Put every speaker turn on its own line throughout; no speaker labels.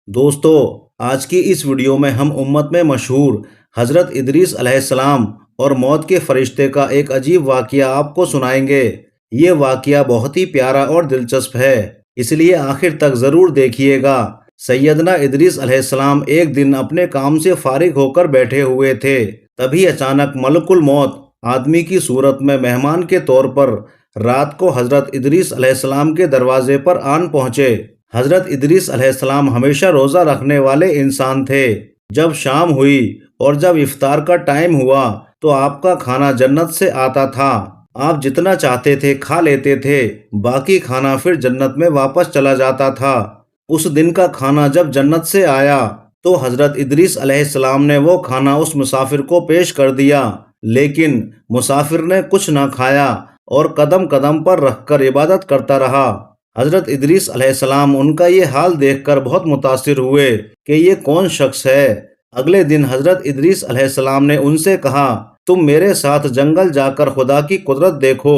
دوستو، آج کی اس ویڈیو میں ہم امت میں مشہور حضرت ادریس علیہ السلام اور موت کے فرشتے کا ایک عجیب واقعہ آپ کو سنائیں گے۔ یہ واقعہ بہت ہی پیارا اور دلچسپ ہے، اس لیے آخر تک ضرور دیکھیے گا۔ سیدنا ادریس علیہ السلام ایک دن اپنے کام سے فارغ ہو کر بیٹھے ہوئے تھے، تبھی اچانک ملک الموت آدمی کی صورت میں مہمان کے طور پر رات کو حضرت ادریس علیہ السلام کے دروازے پر آن پہنچے۔ حضرت ادریس علیہ السلام ہمیشہ روزہ رکھنے والے انسان تھے۔ جب شام ہوئی اور جب افطار کا ٹائم ہوا تو آپ کا کھانا جنت سے آتا تھا۔ آپ جتنا چاہتے تھے کھا لیتے تھے، باقی کھانا پھر جنت میں واپس چلا جاتا تھا۔ اس دن کا کھانا جب جنت سے آیا تو حضرت ادریس علیہ السلام نے وہ کھانا اس مسافر کو پیش کر دیا، لیکن مسافر نے کچھ نہ کھایا اور قدم قدم پر رکھ کر عبادت کرتا رہا۔ حضرت ادریس علیہ السلام ان کا یہ حال دیکھ کر بہت متاثر ہوئے کہ یہ کون شخص ہے۔ اگلے دن حضرت ادریس علیہ السلام نے ان سے کہا، تم میرے ساتھ جنگل جا کر خدا کی قدرت دیکھو۔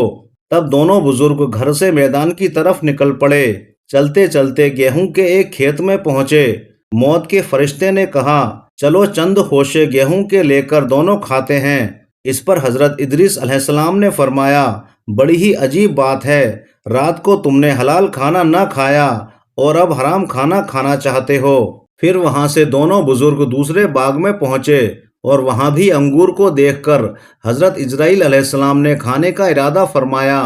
تب دونوں بزرگ گھر سے میدان کی طرف نکل پڑے۔ چلتے چلتے گیہوں کے ایک کھیت میں پہنچے۔ موت کے فرشتے نے کہا، چلو چند خوشے گیہوں کے لے کر دونوں کھاتے ہیں۔ اس پر حضرت ادریس علیہ السلام نے فرمایا، بڑی ہی عجیب بات ہے، رات کو تم نے حلال کھانا نہ کھایا اور اب حرام کھانا کھانا چاہتے ہو۔ پھر وہاں سے دونوں بزرگ دوسرے باغ میں پہنچے اور وہاں بھی انگور کو دیکھ کر حضرت اسرائیل علیہ السلام نے کھانے کا ارادہ فرمایا۔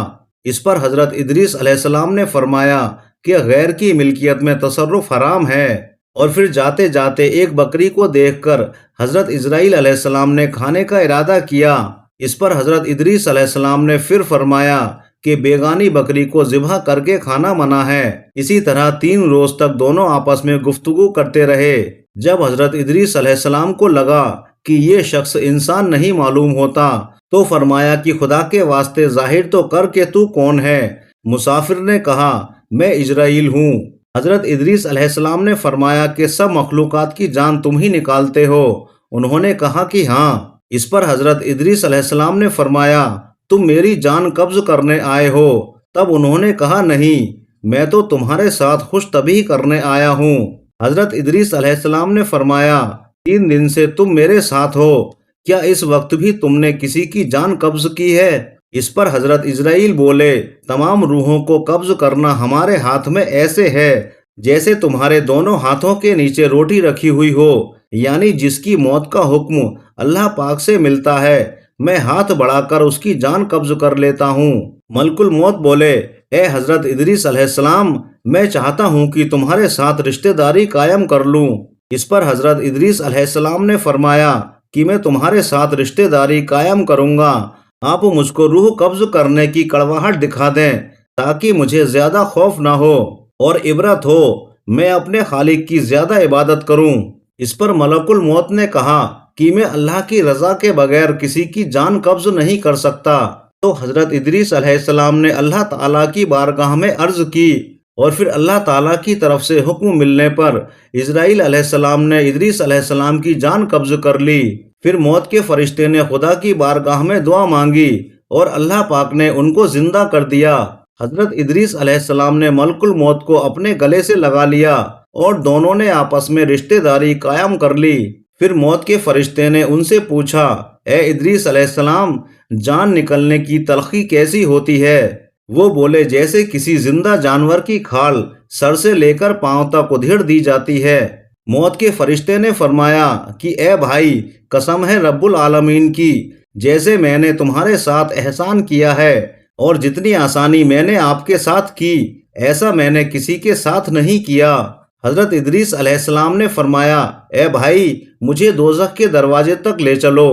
اس پر حضرت ادریس علیہ السلام نے فرمایا کہ غیر کی ملکیت میں تصرف حرام ہے، اور پھر جاتے جاتے ایک بکری کو دیکھ کر حضرت اسرائیل علیہ السلام نے کھانے کا ارادہ کیا۔ اس پر حضرت ادریس علیہ السلام نے پھر فرمایا کہ بیگانی بکری کو ذبح کر کے کھانا منع ہے۔ اسی طرح 3 روز تک دونوں آپس میں گفتگو کرتے رہے۔ جب حضرت ادریس علیہ السلام کو لگا کہ یہ شخص انسان نہیں معلوم ہوتا تو فرمایا کہ خدا کے واسطے ظاہر تو کر کہ تو کون ہے۔ مسافر نے کہا، میں اسرائیل ہوں۔ حضرت ادریس علیہ السلام نے فرمایا کہ سب مخلوقات کی جان تم ہی نکالتے ہو۔ انہوں نے کہا کہ ہاں۔ اس پر حضرت ادریس علیہ السلام نے فرمایا، تم میری جان قبض کرنے آئے ہو؟ تب انہوں نے کہا، نہیں، میں تو تمہارے ساتھ خوش طبعی کرنے آیا ہوں۔ حضرت ادریس علیہ السلام نے فرمایا، 3 دن سے تم میرے ساتھ ہو، کیا اس وقت بھی تم نے کسی کی جان قبض کی ہے؟ اس پر حضرت اسرائیل بولے، تمام روحوں کو قبض کرنا ہمارے ہاتھ میں ایسے ہے جیسے تمہارے دونوں ہاتھوں کے نیچے روٹی رکھی ہوئی ہو، یعنی جس کی موت کا حکم اللہ پاک سے ملتا ہے، میں ہاتھ بڑھا کر اس کی جان قبض کر لیتا ہوں۔ ملک الموت بولے، اے حضرت ادریس علیہ السلام، میں چاہتا ہوں کہ تمہارے ساتھ رشتہ داری قائم کر لوں۔ اس پر حضرت ادریس علیہ السلام نے فرمایا کہ میں تمہارے ساتھ رشتہ داری قائم کروں گا، آپ مجھ کو روح قبض کرنے کی کڑواہٹ دکھا دیں تاکہ مجھے زیادہ خوف نہ ہو اور عبرت ہو، میں اپنے خالق کی زیادہ عبادت کروں۔ اس پر ملک الموت نے کہا کہ میں اللہ کی رضا کے بغیر کسی کی جان قبض نہیں کر سکتا۔ تو حضرت ادریس علیہ السلام نے اللہ تعالیٰ کی بارگاہ میں عرض کی، اور پھر اللہ تعالیٰ کی طرف سے حکم ملنے پر اسرائیل علیہ السلام نے ادریس علیہ السلام کی جان قبض کر لی۔ پھر موت کے فرشتے نے خدا کی بارگاہ میں دعا مانگی اور اللہ پاک نے ان کو زندہ کر دیا۔ حضرت ادریس علیہ السلام نے ملک الموت کو اپنے گلے سے لگا لیا اور دونوں نے آپس میں رشتہ داری قائم کر لی۔ پھر موت کے فرشتے نے ان سے پوچھا، اے ادریس علیہ السلام، جان نکلنے کی تلخی کیسی ہوتی ہے؟ وہ بولے، جیسے کسی زندہ جانور کی کھال سر سے لے کر پاؤں تک ادھیڑ دی جاتی ہے۔ موت کے فرشتے نے فرمایا کہ اے بھائی، قسم ہے رب العالمین کی، جیسے میں نے تمہارے ساتھ احسان کیا ہے اور جتنی آسانی میں نے آپ کے ساتھ کی، ایسا میں نے کسی کے ساتھ نہیں کیا۔ حضرت ادریس علیہ السلام نے فرمایا، اے بھائی، مجھے دوزخ کے دروازے تک لے چلو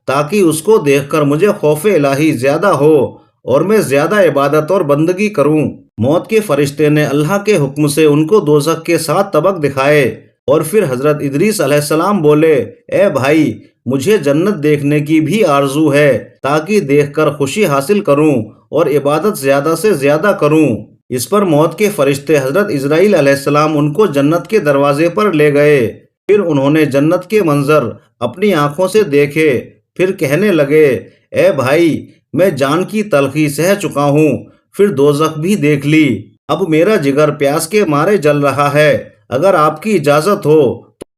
تاکہ اس کو دیکھ کر مجھے خوف الہی زیادہ ہو اور میں زیادہ عبادت اور بندگی کروں۔ موت کے فرشتے نے اللہ کے حکم سے ان کو دوزخ کے 7 طبق دکھائے، اور پھر حضرت ادریس علیہ السلام بولے، اے بھائی، مجھے جنت دیکھنے کی بھی آرزو ہے تاکہ دیکھ کر خوشی حاصل کروں اور عبادت زیادہ سے زیادہ کروں۔ اس پر موت کے فرشتے حضرت اسرائیل علیہ السلام ان کو جنت کے دروازے پر لے گئے۔ پھر انہوں نے جنت کے منظر اپنی آنکھوں سے دیکھے، پھر کہنے لگے، اے بھائی، میں جان کی تلخی سہ چکا ہوں، پھر دوزخ بھی دیکھ لی، اب میرا جگر پیاس کے مارے جل رہا ہے، اگر آپ کی اجازت ہو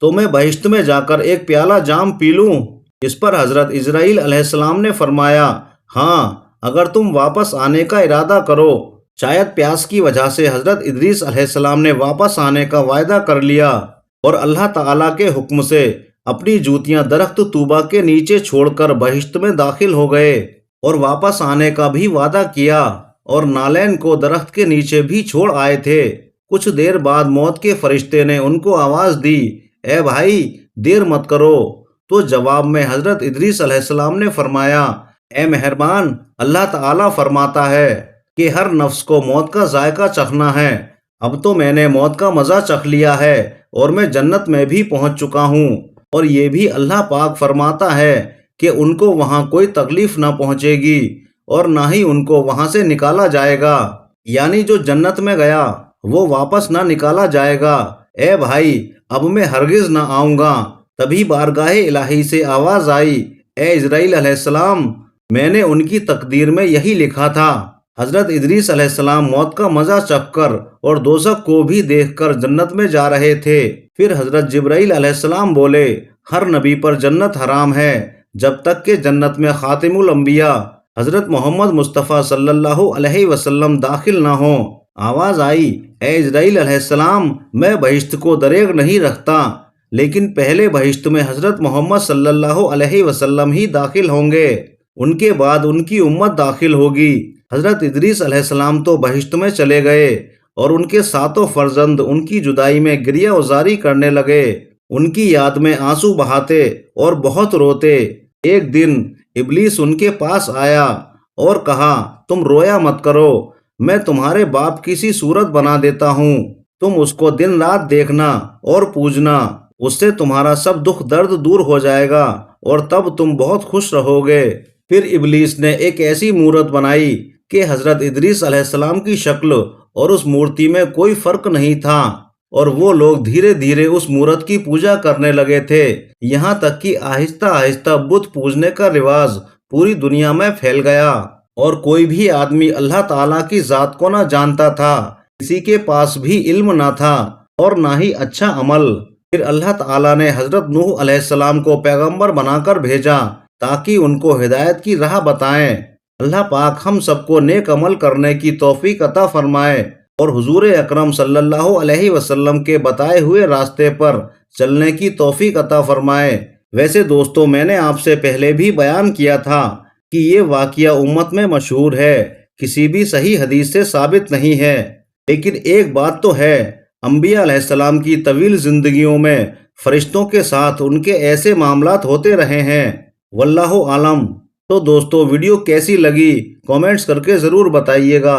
تو میں بہشت میں جا کر ایک پیالہ جام پی لوں؟ اس پر حضرت اسرائیل علیہ السلام نے فرمایا، ہاں، اگر تم واپس آنے کا ارادہ کرو۔ شاید پیاس کی وجہ سے حضرت ادریس علیہ السلام نے واپس آنے کا وعدہ کر لیا اور اللہ تعالیٰ کے حکم سے اپنی جوتیاں درخت طوبہ کے نیچے چھوڑ کر بہشت میں داخل ہو گئے اور واپس آنے کا بھی وعدہ کیا اور نالین کو درخت کے نیچے بھی چھوڑ آئے تھے۔ کچھ دیر بعد موت کے فرشتے نے ان کو آواز دی، اے بھائی، دیر مت کرو۔ تو جواب میں حضرت ادریس علیہ السلام نے فرمایا، اے مہربان، اللہ تعالیٰ فرماتا ہے کہ ہر نفس کو موت کا ذائقہ چکھنا ہے۔ اب تو میں نے موت کا مزہ چکھ لیا ہے اور میں جنت میں بھی پہنچ چکا ہوں، اور یہ بھی اللہ پاک فرماتا ہے کہ ان کو وہاں کوئی تکلیف نہ پہنچے گی اور نہ ہی ان کو وہاں سے نکالا جائے گا، یعنی جو جنت میں گیا وہ واپس نہ نکالا جائے گا۔ اے بھائی، اب میں ہرگز نہ آؤں گا۔ تبھی بارگاہ الہی سے آواز آئی، اے اسرائیل علیہ السلام، میں نے ان کی تقدیر میں یہی لکھا تھا۔ حضرت ادریس علیہ السلام موت کا مزہ چکھ کر اور دوزخ کو بھی دیکھ کر جنت میں جا رہے تھے۔ پھر حضرت جبرائیل علیہ السلام بولے، ہر نبی پر جنت حرام ہے جب تک کہ جنت میں خاتم الانبیاء حضرت محمد مصطفیٰ صلی اللہ علیہ وسلم داخل نہ ہوں۔ آواز آئی، اے اسرائیل علیہ السلام، میں بہشت کو دریغ نہیں رکھتا، لیکن پہلے بہشت میں حضرت محمد صلی اللہ علیہ وسلم ہی داخل ہوں گے، ان کے بعد ان کی امت داخل ہوگی۔ حضرت ادریس علیہ السلام تو بہشت میں چلے گئے اور ان کے ساتوں فرزند ان کی جدائی میں گریہ وزاری کرنے لگے، ان کی یاد میں آنسو بہاتے اور بہت روتے۔ ایک دن ابلیس ان کے پاس آیا اور کہا، تم رویا مت کرو، میں تمہارے باپ کی سی صورت بنا دیتا ہوں، تم اس کو دن رات دیکھنا اور پوجنا، اس سے تمہارا سب دکھ درد دور ہو جائے گا اور تب تم بہت خوش رہو گے۔ پھر ابلیس نے ایک ایسی مورت بنائی کہ حضرت ادریس علیہ السلام کی شکل اور اس مورتی میں کوئی فرق نہیں تھا، اور وہ لوگ دھیرے دھیرے اس مورت کی پوجا کرنے لگے تھے، یہاں تک کہ آہستہ آہستہ بت پوجنے کا رواج پوری دنیا میں پھیل گیا، اور کوئی بھی آدمی اللہ تعالیٰ کی ذات کو نہ جانتا تھا، کسی کے پاس بھی علم نہ تھا اور نہ ہی اچھا عمل۔ پھر اللہ تعالیٰ نے حضرت نوح علیہ السلام کو پیغمبر بنا کر بھیجا تاکہ ان کو ہدایت کی راہ بتائیں۔ اللہ پاک ہم سب کو نیک عمل کرنے کی توفیق عطا فرمائے اور حضور اکرم صلی اللہ علیہ وسلم کے بتائے ہوئے راستے پر چلنے کی توفیق عطا فرمائے۔ ویسے دوستو، میں نے آپ سے پہلے بھی بیان کیا تھا کہ یہ واقعہ امت میں مشہور ہے، کسی بھی صحیح حدیث سے ثابت نہیں ہے، لیکن ایک بات تو ہے، انبیاء علیہ السلام کی طویل زندگیوں میں فرشتوں کے ساتھ ان کے ایسے معاملات ہوتے رہے ہیں، واللہ عالم۔ تو دوستو، ویڈیو کیسی لگی کامنٹس کر کے ضرور بتائیے گا۔